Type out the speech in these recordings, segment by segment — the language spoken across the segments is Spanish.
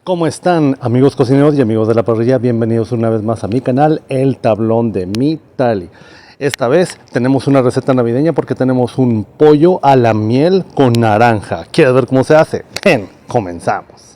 ¿Cómo están, amigos cocineros y amigos de la parrilla? Bienvenidos una vez más a mi canal, El Tablón de Mi Tali. Esta vez tenemos una receta navideña porque tenemos un pollo a la miel con naranja. ¿Quieres ver cómo se hace? Ven, comenzamos.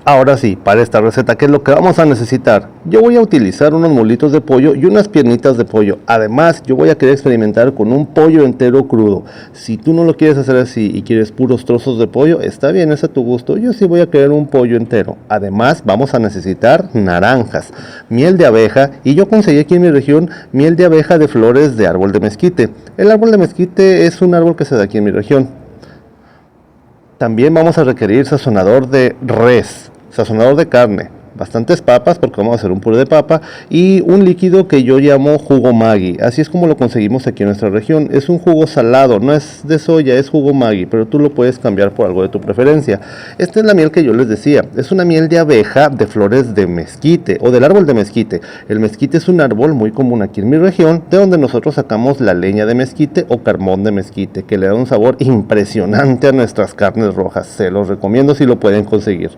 Ahora sí, para esta receta, ¿qué es lo que vamos a necesitar? Yo voy a utilizar unos molitos de pollo y unas piernitas de pollo. Además, yo voy a querer experimentar con un pollo entero crudo. Si tú no lo quieres hacer así y quieres puros trozos de pollo, está bien, es a tu gusto. Yo sí voy a querer un pollo entero. Además, vamos a necesitar naranjas, miel de abeja, y yo conseguí aquí en mi región miel de abeja de flores de árbol de mezquite. El árbol de mezquite es un árbol que se da aquí en mi región. También vamos a requerir sazonador de res, sazonador de carne, bastantes papas porque vamos a hacer un puré de papa y un líquido que yo llamo jugo Maggi. Así es como lo conseguimos aquí en nuestra región. Es un jugo salado, no es de soya, es jugo Maggi, pero tú lo puedes cambiar por algo de tu preferencia. Esta es la miel que yo les decía, es una miel de abeja de flores de mezquite o del árbol de mezquite. El mezquite es un árbol muy común aquí en mi región, de donde nosotros sacamos la leña de mezquite o carbón de mezquite, que le da un sabor impresionante a nuestras carnes rojas. Se los recomiendo si lo pueden conseguir.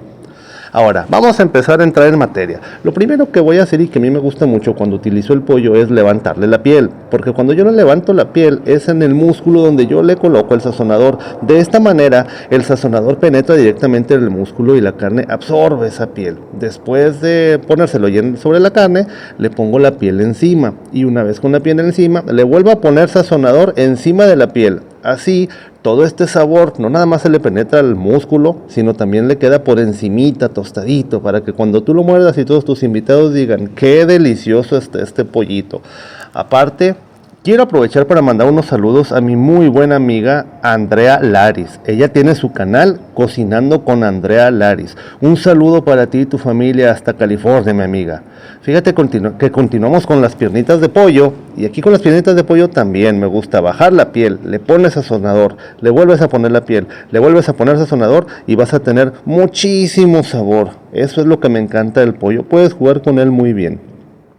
Ahora, vamos a empezar a entrar en materia. Lo primero que voy a hacer y que a mí me gusta mucho cuando utilizo el pollo es levantarle la piel, porque cuando yo le levanto la piel es en el músculo donde yo le coloco el sazonador. De esta manera, el sazonador penetra directamente en el músculo y la carne absorbe esa piel. Después de ponérselo sobre la carne, le pongo la piel encima y una vez con la piel encima, le vuelvo a poner sazonador encima de la piel. Así, todo este sabor no nada más se le penetra al músculo, sino también le queda por encimita, tostadito, para que cuando tú lo muerdas y todos tus invitados digan, qué delicioso está este pollito. Aparte, quiero aprovechar para mandar unos saludos a mi muy buena amiga Andrea Laris. Ella tiene su canal Cocinando con Andrea Laris. Un saludo para ti y tu familia hasta California, mi amiga. Fíjate que continuamos con las piernitas de pollo. Y aquí con las piernitas de pollo también me gusta bajar la piel. Le pones sazonador, le vuelves a poner la piel, le vuelves a poner sazonador y vas a tener muchísimo sabor. Eso es lo que me encanta del pollo. Puedes jugar con él muy bien.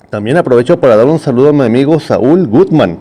También aprovecho para dar un saludo a mi amigo Saúl Goodman.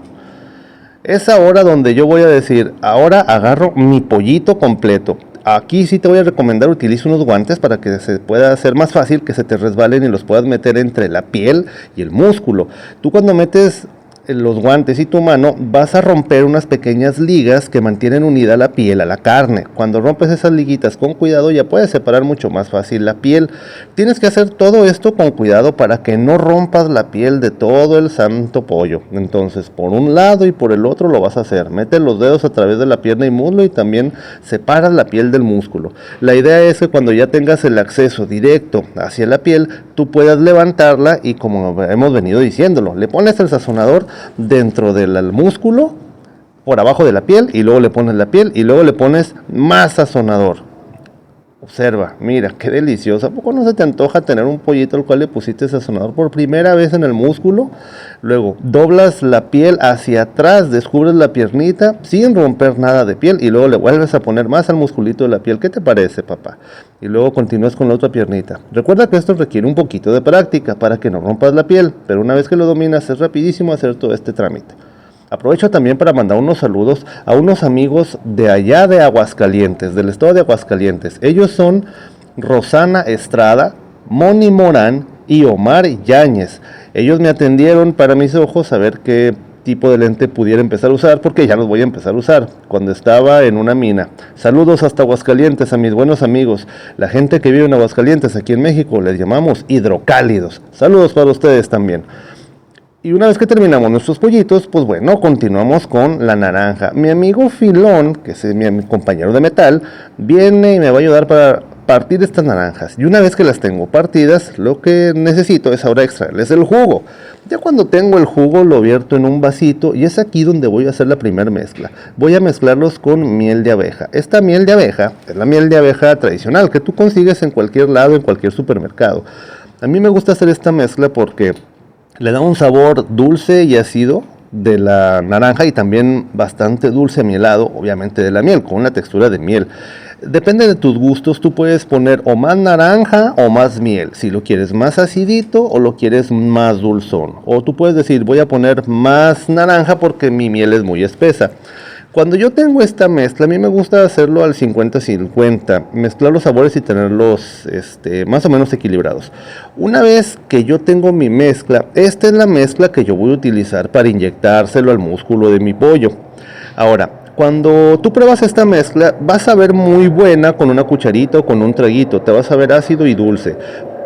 Es ahora donde yo voy a decir, ahora agarro mi pollito completo. Aquí sí te voy a recomendar utiliza unos guantes para que se pueda hacer más fácil que se te resbalen y los puedas meter entre la piel y el músculo. Tú cuando metes los guantes y tu mano vas a romper unas pequeñas ligas que mantienen unida la piel a la carne. Cuando rompes esas liguitas con cuidado ya puedes separar mucho más fácil la piel. Tienes que hacer todo esto con cuidado para que no rompas la piel de todo el santo pollo. Entonces por un lado y por el otro lo vas a hacer. Mete los dedos a través de la pierna y muslo y también separas la piel del músculo. La idea es que cuando ya tengas el acceso directo hacia la piel tú puedas levantarla y como hemos venido diciéndolo, le pones el sazonador dentro del músculo, por abajo de la piel, y luego le pones la piel y luego le pones más sazonador. Observa, mira, qué delicioso. ¿A poco no se te antoja tener un pollito al cual le pusiste sazonador por primera vez en el músculo? Luego doblas la piel hacia atrás, descubres la piernita sin romper nada de piel y luego le vuelves a poner más al musculito de la piel. ¿Qué te parece, papá? Y luego continúas con la otra piernita. Recuerda que esto requiere un poquito de práctica para que no rompas la piel, pero una vez que lo dominas es rapidísimo hacer todo este trámite. Aprovecho también para mandar unos saludos a unos amigos de allá de Aguascalientes, del estado de Aguascalientes. Ellos son Rosana Estrada, Moni Morán y Omar Yáñez. Ellos me atendieron para mis ojos a ver qué tipo de lente pudiera empezar a usar, porque ya los voy a empezar a usar, cuando estaba en una mina. Saludos hasta Aguascalientes a mis buenos amigos. La gente que vive en Aguascalientes, aquí en México, les llamamos hidrocálidos. Saludos para ustedes también. Y una vez que terminamos nuestros pollitos, pues bueno, continuamos con la naranja. Mi amigo Filón, que es mi compañero de metal, viene y me va a ayudar para partir estas naranjas. Y una vez que las tengo partidas, lo que necesito es ahora extraerles el jugo. Ya cuando tengo el jugo lo vierto en un vasito y es aquí donde voy a hacer la primera mezcla. Voy a mezclarlos con miel de abeja. Esta miel de abeja es la miel de abeja tradicional que tú consigues en cualquier lado, en cualquier supermercado. A mí me gusta hacer esta mezcla porque le da un sabor dulce y ácido de la naranja y también bastante dulce mielado, obviamente de la miel, con una textura de miel. Depende de tus gustos, tú puedes poner o más naranja o más miel, si lo quieres más acidito o lo quieres más dulzón. O tú puedes decir, voy a poner más naranja porque mi miel es muy espesa. Cuando yo tengo esta mezcla, a mí me gusta hacerlo al 50-50, mezclar los sabores y tenerlos más o menos equilibrados. Una vez que yo tengo mi mezcla, esta es la mezcla que yo voy a utilizar para inyectárselo al músculo de mi pollo. Ahora, cuando tú pruebas esta mezcla, vas a ver muy buena con una cucharita o con un traguito, te vas a ver ácido y dulce.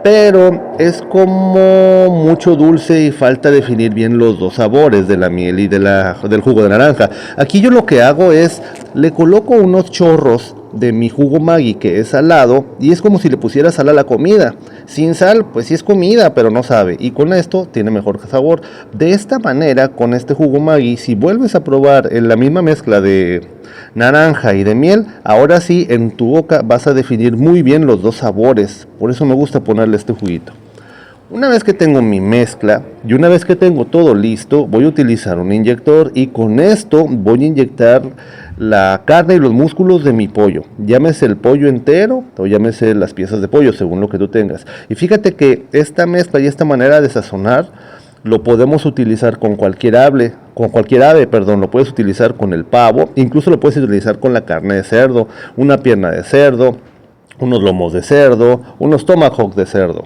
Pero es como mucho dulce y falta definir bien los dos sabores de la miel y del jugo de naranja. Aquí yo lo que hago es, le coloco unos chorros de mi jugo Maggi que es salado y es como si le pusiera sal a la comida. Sin sal, pues sí es comida, pero no sabe. Y con esto tiene mejor sabor. De esta manera, con este jugo Maggi, si vuelves a probar en la misma mezcla de naranja y de miel, ahora sí en tu boca vas a definir muy bien los dos sabores. Por eso me gusta ponerle este juguito. Una vez que tengo mi mezcla y una vez que tengo todo listo, voy a utilizar un inyector y con esto voy a inyectar la carne y los músculos de mi pollo. Llámese el pollo entero o llámese las piezas de pollo, según lo que tú tengas. Y fíjate que esta mezcla y esta manera de sazonar lo podemos utilizar con cualquier ave, perdón, lo puedes utilizar con el pavo, incluso lo puedes utilizar con la carne de cerdo, una pierna de cerdo, unos lomos de cerdo, unos tomahawk de cerdo.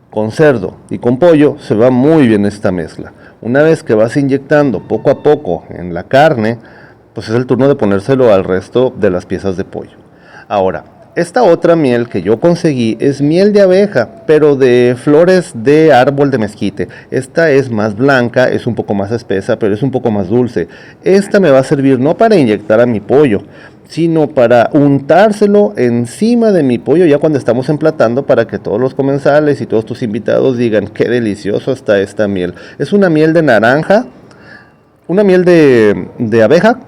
Con cerdo y con pollo se va muy bien esta mezcla. Una vez que vas inyectando poco a poco en la carne, pues es el turno de ponérselo al resto de las piezas de pollo. Ahora, esta otra miel que yo conseguí es miel de abeja, pero de flores de árbol de mezquite. Esta es más blanca, es un poco más espesa, pero es un poco más dulce. Esta me va a servir no para inyectar a mi pollo, sino para untárselo encima de mi pollo ya cuando estamos emplatando, para que todos los comensales y todos tus invitados digan qué delicioso está esta miel. Es una miel de naranja, una miel de abeja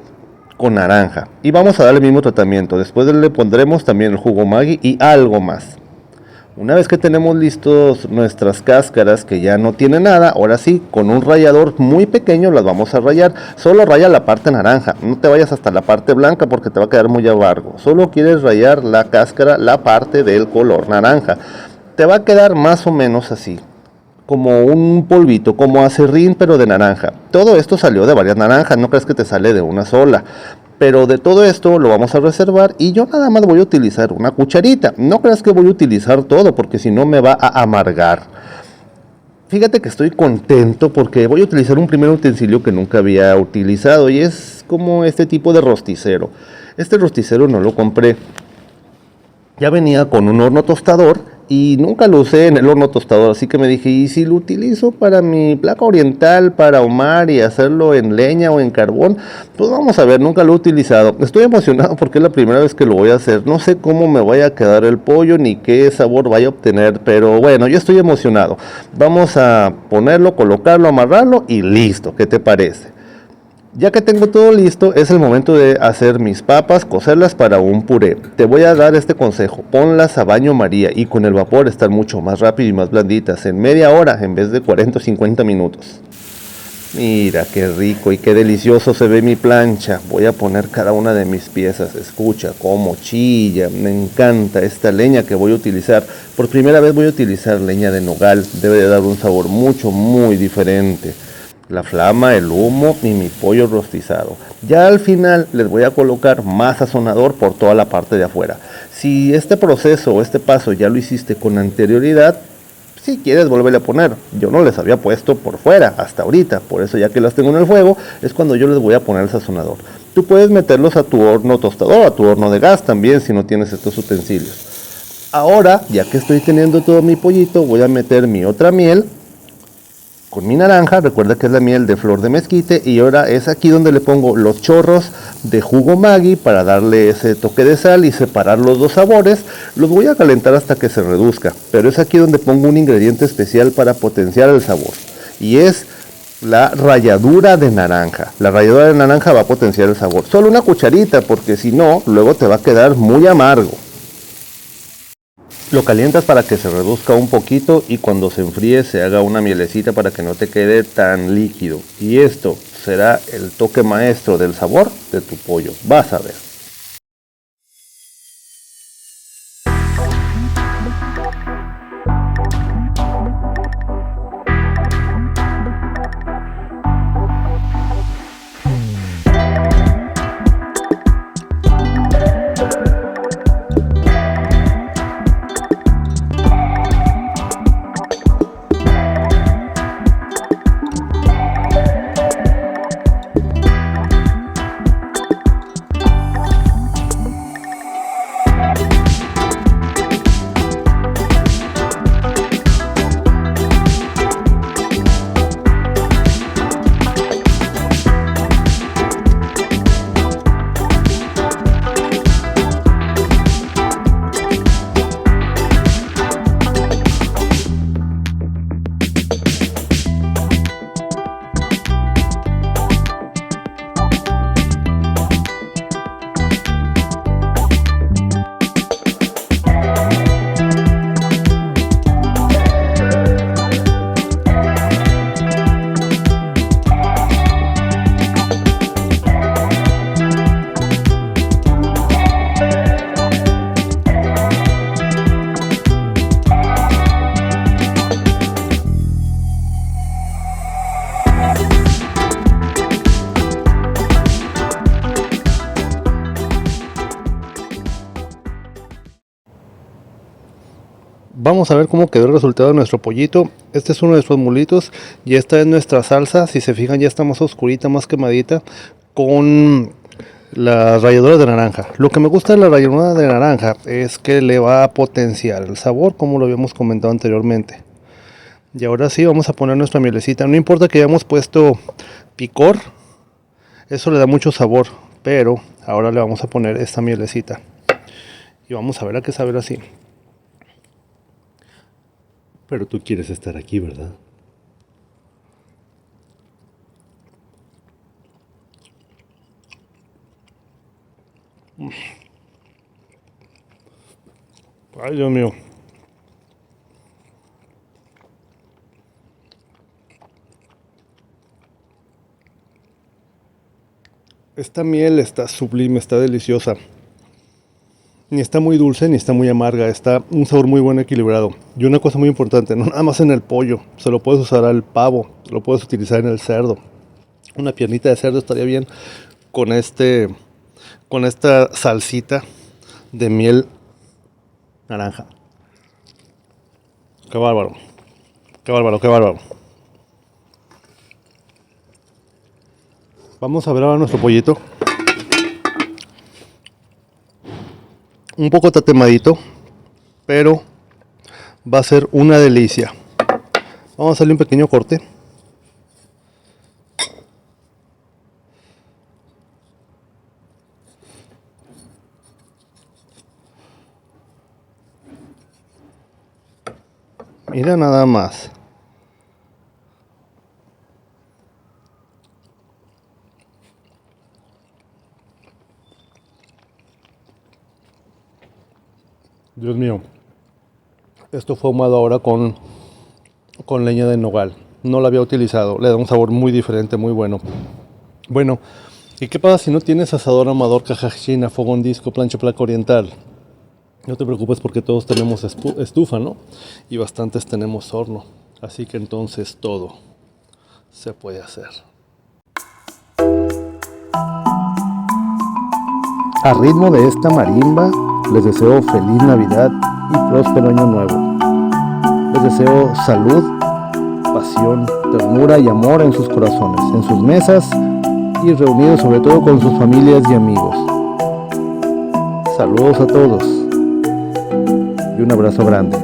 con naranja, y vamos a darle el mismo tratamiento. Después le pondremos también el jugo Maggi y algo más. Una vez que tenemos listos nuestras cáscaras que ya no tienen nada, ahora sí, con un rallador muy pequeño las vamos a rallar. Solo raya la parte naranja, no te vayas hasta la parte blanca porque te va a quedar muy amargo. Solo quieres rayar la cáscara, la parte del color naranja. Te va a quedar más o menos así, como un polvito, como acerrín pero de naranja. Todo esto salió de varias naranjas, no crees que te sale de una sola. Pero de todo esto lo vamos a reservar y yo nada más voy a utilizar una cucharita. No creas que voy a utilizar todo porque si no me va a amargar. Fíjate que estoy contento porque voy a utilizar un primer utensilio que nunca había utilizado y es como este tipo de rosticero. Este rosticero no lo compré. Ya venía con un horno tostador y nunca lo usé en el horno tostador, así que me dije, ¿y si lo utilizo para mi placa oriental, para ahumar y hacerlo en leña o en carbón? Pues vamos a ver, nunca lo he utilizado. Estoy emocionado porque es la primera vez que lo voy a hacer. No sé cómo me vaya a quedar el pollo ni qué sabor vaya a obtener, pero bueno, yo estoy emocionado. Vamos a ponerlo, colocarlo, amarrarlo y listo. ¿Qué te parece? Ya que tengo todo listo, es el momento de hacer mis papas, cocerlas para un puré. Te voy a dar este consejo, ponlas a baño María y con el vapor están mucho más rápido y más blanditas, en media hora en vez de 40 o 50 minutos. Mira qué rico y qué delicioso se ve mi plancha. Voy a poner cada una de mis piezas, escucha cómo chilla, me encanta esta leña que voy a utilizar. Por primera vez voy a utilizar leña de nogal, debe de dar un sabor muy diferente. La flama, el humo y mi pollo rostizado. Ya al final les voy a colocar más sazonador por toda la parte de afuera. Si este proceso o este paso ya lo hiciste con anterioridad, si quieres volverle a poner. Yo no les había puesto por fuera hasta ahorita, por eso ya que las tengo en el fuego es cuando yo les voy a poner el sazonador. Tú puedes meterlos a tu horno tostador, a tu horno de gas también si no tienes estos utensilios. Ahora, ya que estoy teniendo todo mi pollito, voy a meter mi otra miel con mi naranja. Recuerda que es la miel de flor de mezquite y ahora es aquí donde le pongo los chorros de jugo Maggi para darle ese toque de sal y separar los dos sabores. Los voy a calentar hasta que se reduzca, pero es aquí donde pongo un ingrediente especial para potenciar el sabor y es la ralladura de naranja. La ralladura de naranja va a potenciar el sabor, solo una cucharita porque si no luego te va a quedar muy amargo. Lo calientas para que se reduzca un poquito y cuando se enfríe se haga una mielecita para que no te quede tan líquido. Y esto será el toque maestro del sabor de tu pollo. Vas a ver. vamos a ver cómo quedó el resultado de nuestro pollito. Este es uno de nuestros mulitos y esta es nuestra salsa. Si se fijan, ya está más oscurita, más quemadita, con las ralladuras de naranja. Lo que me gusta de la ralladura de naranja es que le va a potenciar el sabor, como lo habíamos comentado anteriormente. Y ahora sí vamos a poner nuestra mielecita. No importa que hayamos puesto picor, eso le da mucho sabor, pero ahora le vamos a poner esta mielecita y vamos a ver a qué sabe así. Pero tú quieres estar aquí, ¿verdad? Ay, Dios mío. Esta miel está sublime, está deliciosa. Ni está muy dulce ni está muy amarga, está un sabor muy bueno, equilibrado. Y una cosa muy importante, no nada más en el pollo, se lo puedes usar al pavo, lo puedes utilizar en el cerdo. Una piernita de cerdo estaría bien con con esta salsita de miel naranja. Qué bárbaro, qué bárbaro, qué bárbaro. Vamos a ver ahora nuestro pollito. Un poco tatemadito, pero va a ser una delicia. Vamos a hacerle un pequeño corte. Mira nada más. Dios mío. Esto fue ahumado ahora con leña de nogal. No la había utilizado. Le da un sabor muy diferente, muy bueno. Bueno, ¿y qué pasa si no tienes asador, amador, caja china, fogón, disco, plancha, placa oriental? No te preocupes porque todos tenemos estufa, ¿no? Y bastantes tenemos horno. Así que entonces todo se puede hacer. A ritmo de esta marimba, les deseo feliz Navidad y próspero año nuevo. Les deseo salud, pasión, ternura y amor en sus corazones, en sus mesas y reunidos sobre todo con sus familias y amigos. Saludos a todos y un abrazo grande.